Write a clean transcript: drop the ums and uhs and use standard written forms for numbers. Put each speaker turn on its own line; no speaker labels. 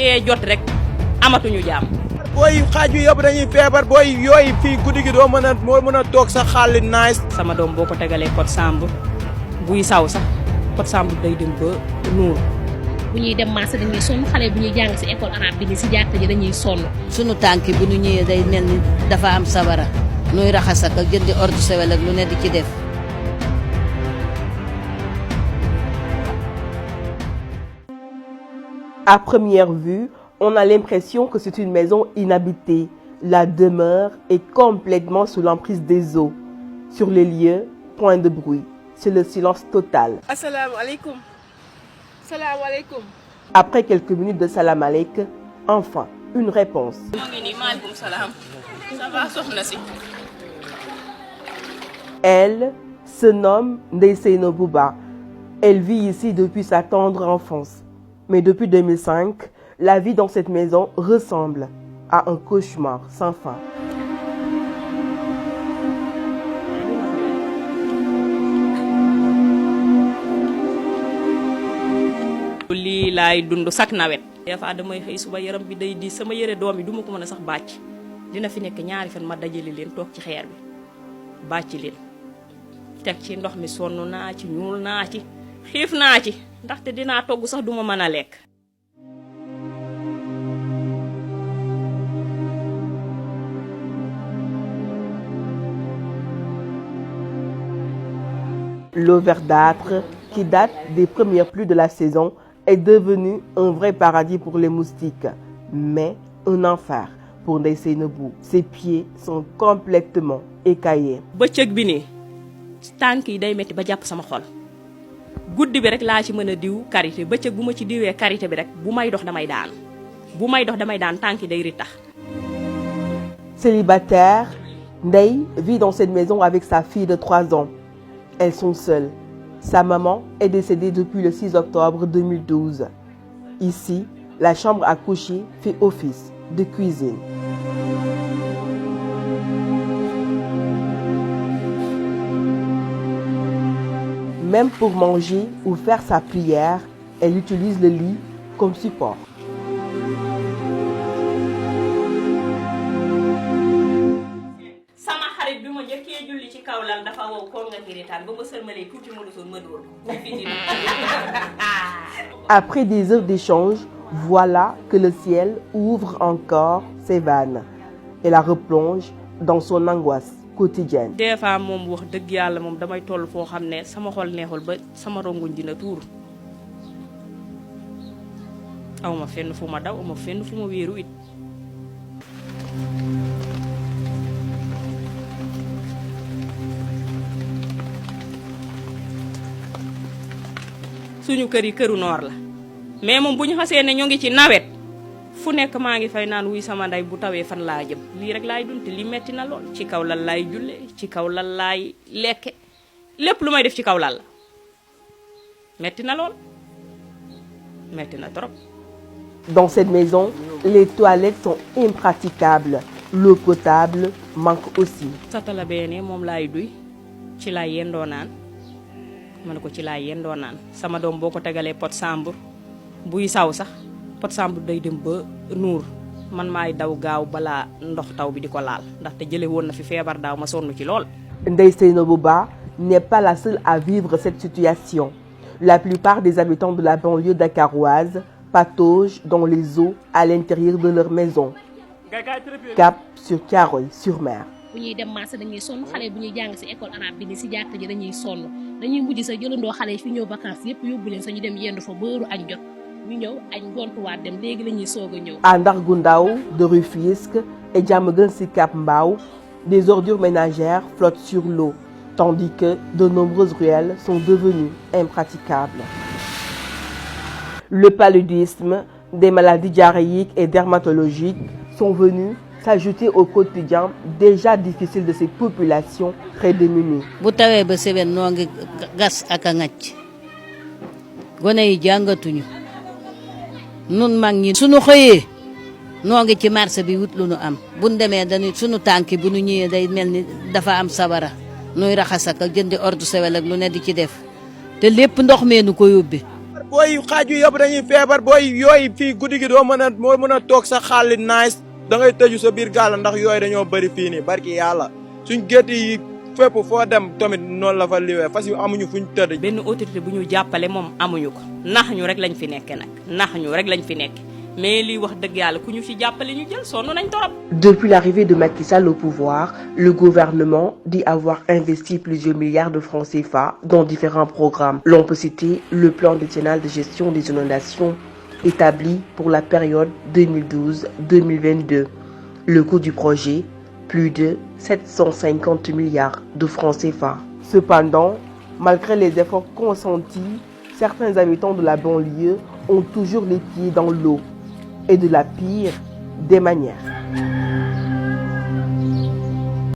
xasee jot rek amatuñu jaam.
booy xaaju yëpp dañuy feebar booy yooyu fii guddi gi moo mën a toog sa xaalis nice.
sama doom boo ko tegalee pot sambre buy saw sax pot sambre day dem ba nuur.
bu ñuy dem marché dañuy sonn xale bu ñuy jàng si école arabe bi ni si jàkka ji dañuy sonn.
sunu tànki bu ñu ñëwee day mel ni dafa am sabara nuy raxas ak jëndi ordre sewel ak lu ne di ci def.
À première vue, on a l'impression que c'est une maison inhabitée. La demeure est complètement sous l'emprise des eaux. Sur les lieux, point de bruit. C'est le silence total.
Assalamu alaikum. Assalamu alaikum.
Après quelques minutes de salam aleik, enfin, une réponse. Elle se nomme Ndeye Seynabou Ba. Elle vit ici depuis sa tendre enfance. Mais depuis 2005, la vie dans cette maison ressemble à un cauchemar sans fin.
lii laay dund sak nawet. des fois damay xëy suba yaram bi day di sama yëre doom yi duma ko mën a sax bàcc dina fi nekk ñaari fan ma dajale leen toog ci xeer bi bàcc leen teg ci ndox mi sonn naa ci ñuul naa ci xiif naa ci ndaxte dinaa togg sax duma mën a lekk.
L'eau verdâtre, qui date des premières pluies de la saison, est devenue un vrai paradis pour les moustiques, mais un enfer pour Ndeye Seynabou. Ses pieds sont complètement écaillés.
bëccëg bi nii tànk yi day metti ba jàpp sama xol guddi bi rek laa ci mën a diw karité bëccëg bu ma ci diwee karité bi rek bu may dox damay daan tànk yi day ritax.
Célibataire, Ndeye vit dans cette maison avec sa fille de 3 ans. Elles sont seules. Sa maman est décédée depuis le 6 octobre 2012. Ici, la chambre à coucher fait office de cuisine. Même pour manger ou faire sa prière, elle utilise le lit comme support. Après des heures d'échange, voilà que le ciel ouvre encore ses vannes et la replonge dans son angoisse quotidienne.
Des fois moom wax dëgg yàlla moom damay toll foo xam ne sama xol neexul ba sama rongoñ dina tuuru awma fenn fu ma daw awma fenn fu ma wéeru it. suñu kër yi këru noor la mais moom bu ñu xasee ne ñoo ngi ci nawet fu nekk maa ngi fay naan wuy sama ndey bu tawee fan laa jëm lii rek laay dund te lii metti na lool ci kaw lal laay julle ci kaw lal laay lekke lépp lu may def ci kaw lal la metti na lool metti na trop.
Dans cette maison, les toilettes sont impraticables. L'eau potable manque aussi.
satala beene moom laay duy ci laay yendoo naan ma ne ko ci laay yendoo naan sama doom boo ko tegalee pot sambre buy saw sax pot sambre day dem ba nuur man maay daw gaaw balaa ndox taw bi di ko laal ndaxte jële woon na fi feebar daaw ma sonn ci lool.
Ndeye Seynabou Ba n'est pas la seule à vivre cette situation. La plupart des habitants de la banlieue dakaroise pataugent dans les eaux à l'intérieur de leur maison. Cap sur Thiaroye-sur-Mer.
bu ñuy dem marché dañuy sonn xale bu ñuy jàng si école arabe bi ni si jàkka ji dañuy sonn dañuy mujj sa jëlandoo xale yi fi ñëw vacances yëpp yóbbu leen sa ñu dem yendu fa bëru añ jot ñu ñëw añ gontuwaat dem léegi la ñuy soog a ñëw.
À Ndargou Ndaw de Rufisque et Diamaguène Sicap Mbao, des ordures ménagères flottent sur l'eau, tandis que de nombreuses ruelles sont devenues impraticables. Le paludisme, des maladies diarrhéiques et dermatologiques sont venus s'ajouter au quotidien déjà difficile de ces populations très démunies.
bu tawee ba seben noo ngi gas ak a ŋàcc gone yi jàngatuñu nun mag ñi suñu xëyee noo ngi ci marché bi wut lu nu am buñ demee dañu suñu tànki bu nu ñëwee day mel ni dafa am sabara nuy raxas ak jëndi ordre sewel ak lu ne di ci def te lépp ndox mee nu ko yóbbe
booy xaaju yëpp dañuy feebar booy yooyu fii guddi gi moo mën a toog sa xaalis nice da ngay tëju sa biir gaal ndax yooyu dañoo bëri fii nii barki yàlla suñ gétt yi fépp foo dem tamit noonu la fa liwee fas yu amuñu fuñ tëdd.
benn autorité bu ñu jàppale moom amuñu ko nax ñu rek lañ fi nekke nag nax ñu rek lañ fi nekke mais lii wax dëgg yàlla ku ñu ci jàppale ñu jël sonn nañ torop.
Depuis l'arrivée de Macky Sall au pouvoir, le gouvernement dit avoir investi plusieurs milliards de francs CFA dans différents programmes. L'on peut citer le plan décennal de gestion des inondations établi pour la période 2012-2022. Le coût du projet, plus de 750 milliards de francs CFA. Cependant, malgré les efforts consentis, certains habitants de la banlieue ont toujours les pieds dans l'eau et de la pire des manières.